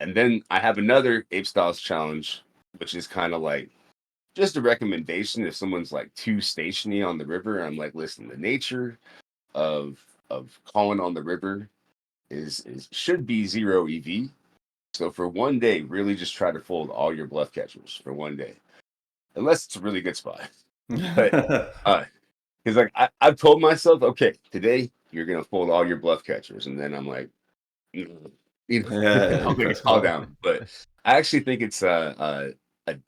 And then I have another Ape Styles challenge, which is kind of like just a recommendation if someone's like too stationy on the river. I'm like, listen, the nature of calling on the river is should be zero EV. So for one day, really just try to fold all your bluff catchers for one day, unless it's a really good spot. But because like I've told myself, okay, today you're gonna fold all your bluff catchers, and then I'm like, "Mm," Yeah, I'll make a press call call. down. But I actually think it's a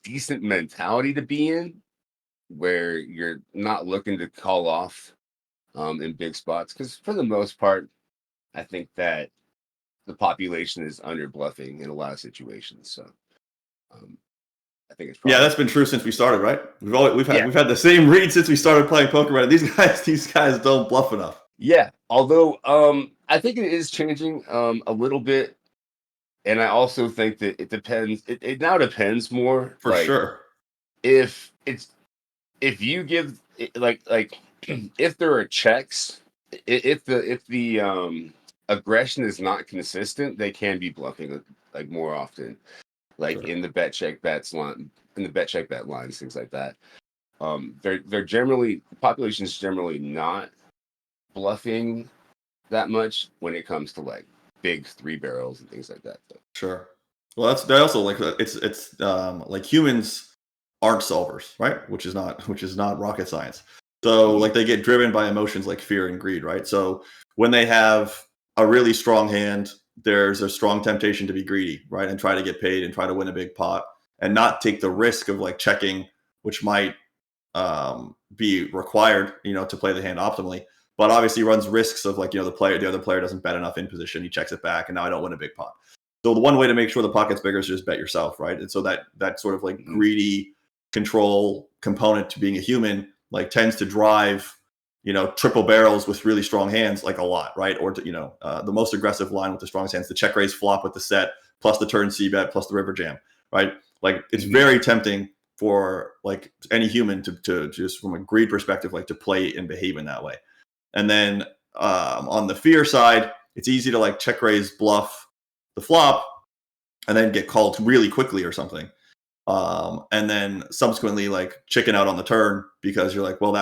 decent mentality to be in, where you're not looking to call off in big spots, because for the most part, I think that the population is under bluffing in a lot of situations. So um, I think it's Yeah, probably that's been true since we started, right? We've yeah, had the same read since we started playing poker. Right? These guys don't bluff enough. yeah. Although I think it is changing a little bit, and I also think that it depends. It now depends more. For Like sure. if it's if you give like if there are checks, if the aggression is not consistent, they can be bluffing like more often, like Sure. in the bet check bets line, in the bet check bet lines, things like that. They're generally the population is generally not bluffing that much when it comes to like big three barrels and things like that. So. Sure. Well, they also like it's like humans aren't solvers, right? Which is not rocket science. So Mhm. like they get driven by emotions like fear and greed, right? So when they have a really strong hand, there's a strong temptation to be greedy, right? And try to get paid and try to win a big pot and not take the risk of like checking, which might be required, to play the hand optimally. But obviously runs risks of like, the other player doesn't bet enough in position, he checks it back, and now I don't win a big pot. So the one way to make sure the pot gets bigger is just bet yourself, right? And so that sort of like Mhm. greedy control component to being a human like tends to drive triple barrels with really strong hands like a lot, right? Or the most aggressive line with the strongest hands, the check raise flop with the set plus the turn c bet plus the river jam, right? Like it's Mhm. very tempting for like any human to just from a greed perspective like to play and behave in that way. And then on the fear side, it's easy to like check raise bluff the flop and then get called really quickly or something. And then subsequently like chicken out on the turn because you're like, well,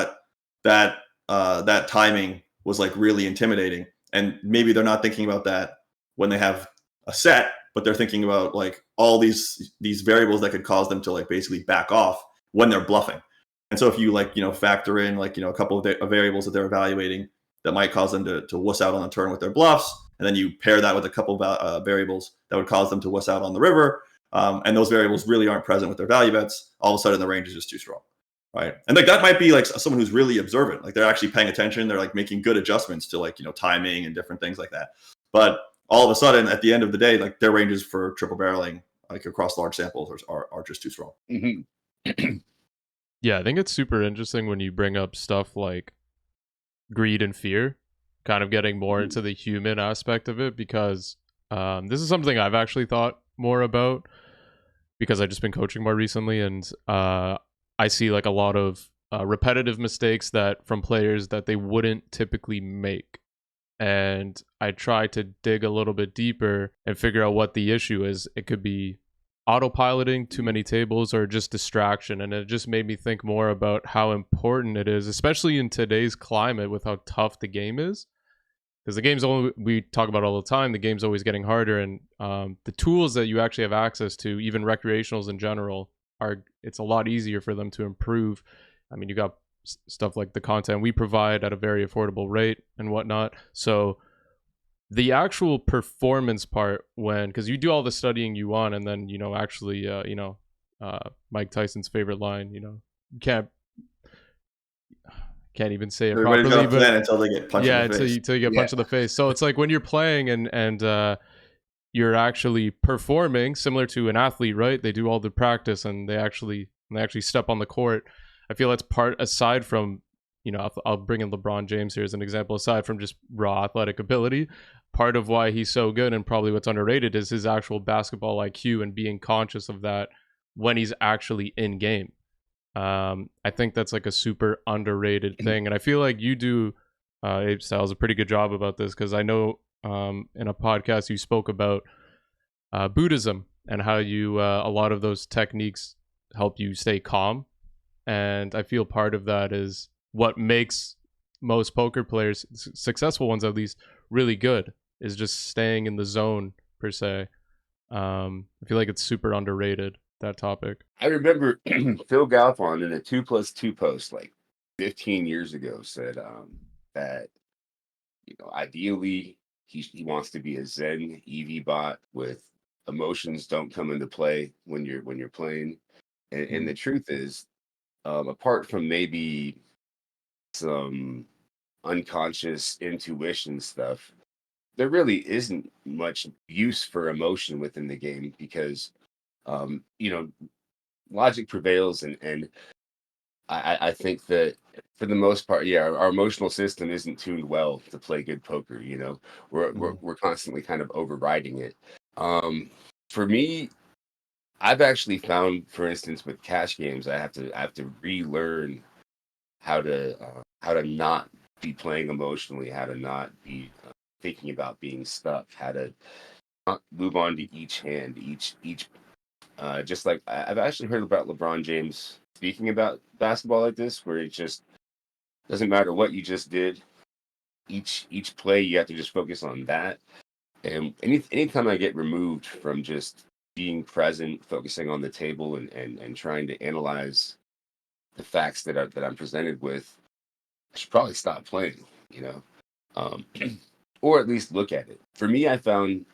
that timing was like really intimidating. And maybe they're not thinking about that when they have a set, but they're thinking about like all these variables that could cause them to like basically back off when they're bluffing. And so if you like factor in like a couple of variables that they're evaluating that might cause them to wuss out on the turn with their bluffs, and then you pair that with a couple of variables that would cause them to wuss out on the river, and those variables really aren't present with their value bets, all of a sudden the range is just too strong, right? And like that might be like someone who's really observant, like they're actually paying attention, they're like making good adjustments to like timing and different things like that. But all of a sudden, at the end of the day, like their ranges for triple barreling, like across large samples, are just too strong. Mhm. Yeah, I think it's super interesting when you bring up stuff like greed and fear, kind of getting more into the human aspect of it, because this is something I've actually thought more about because I've just been coaching more recently, and I see like a lot of repetitive mistakes that from players that they wouldn't typically make. And I try to dig a little bit deeper and figure out what the issue is. It could be autopiloting, too many tables, or just distraction. And it just made me think more about how important it is, especially in today's climate with how tough the game is. Because the game's only, we talk about all the time, the game's always getting harder. And the tools that you actually have access to, even recreationals in general, it's a lot easier for them to improve. I mean, you got stuff like the content we provide at a very affordable rate and whatnot. So the actual performance part, when, because you do all the studying you want, and then actually Mike Tyson's favorite line, you can't even say it Everybody's properly, got a but plan until they get punched in yeah, the face. until you get Yeah. punched in the face. So it's like when you're playing and you're actually performing similar to an athlete, right? They do all the practice and they actually step on the court. I feel that's part, aside from, I'll bring in LeBron James here as an example, aside from just raw athletic ability, part of why he's so good and probably what's underrated is his actual basketball IQ and being conscious of that when he's actually in game. I think that's like a super underrated thing, and I feel like you do, Ape Styles, a pretty good job about this, because I know in a podcast you spoke about Buddhism and how you a lot of those techniques help you stay calm. And I feel part of that is what makes most poker players, successful ones at least, really good, is just staying in the zone per se. I feel like it's super underrated, that topic. I remember Phil Galfond in a 2+2 post like 15 years ago said that ideally he wants to be a Zen EV bot with emotions don't come into play when you're playing. And the truth is, apart from maybe some unconscious intuition stuff, there really isn't much use for emotion within the game because you know logic prevails, and I think that for the most part, yeah, our emotional system isn't tuned well to play good poker. We're constantly kind of overriding it. Um, for me, I've actually found, for instance, with cash games, I have to relearn how to not be playing emotionally, how to not be thinking about being stuck, how to not move on to each hand, each just like I've actually heard about LeBron James speaking about basketball like this, where it just doesn't matter what you just did. Each play, you have to just focus on that. And anytime I get removed from just being present, focusing on the table, and trying to analyze the facts that I'm presented with, I should probably stop playing. You know, um, or at least look at it. For me, I found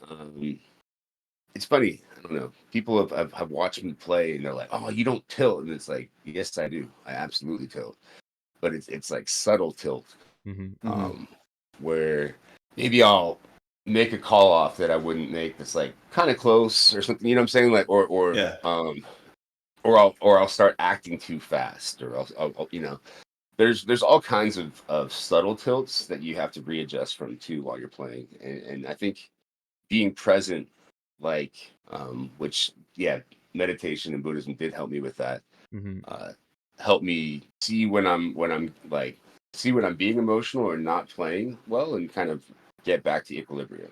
it's funny. I don't know. People have watched me play and they're like, "Oh, you don't tilt," and it's like, yes, I do. I absolutely tilt, but it's like subtle tilt, um, where maybe I'll make a call off that I wouldn't make that's like kind of close or something. You know what I'm saying? Like, Yeah. or I'll start acting too fast, or I'll there's all kinds of subtle tilts that you have to readjust from too while you're playing, and I think being present, like which yeah, meditation and Buddhism did help me with that. Mm-hmm. Help me see when I'm like see when I'm being emotional or not playing well, and kind of get back to equilibrium.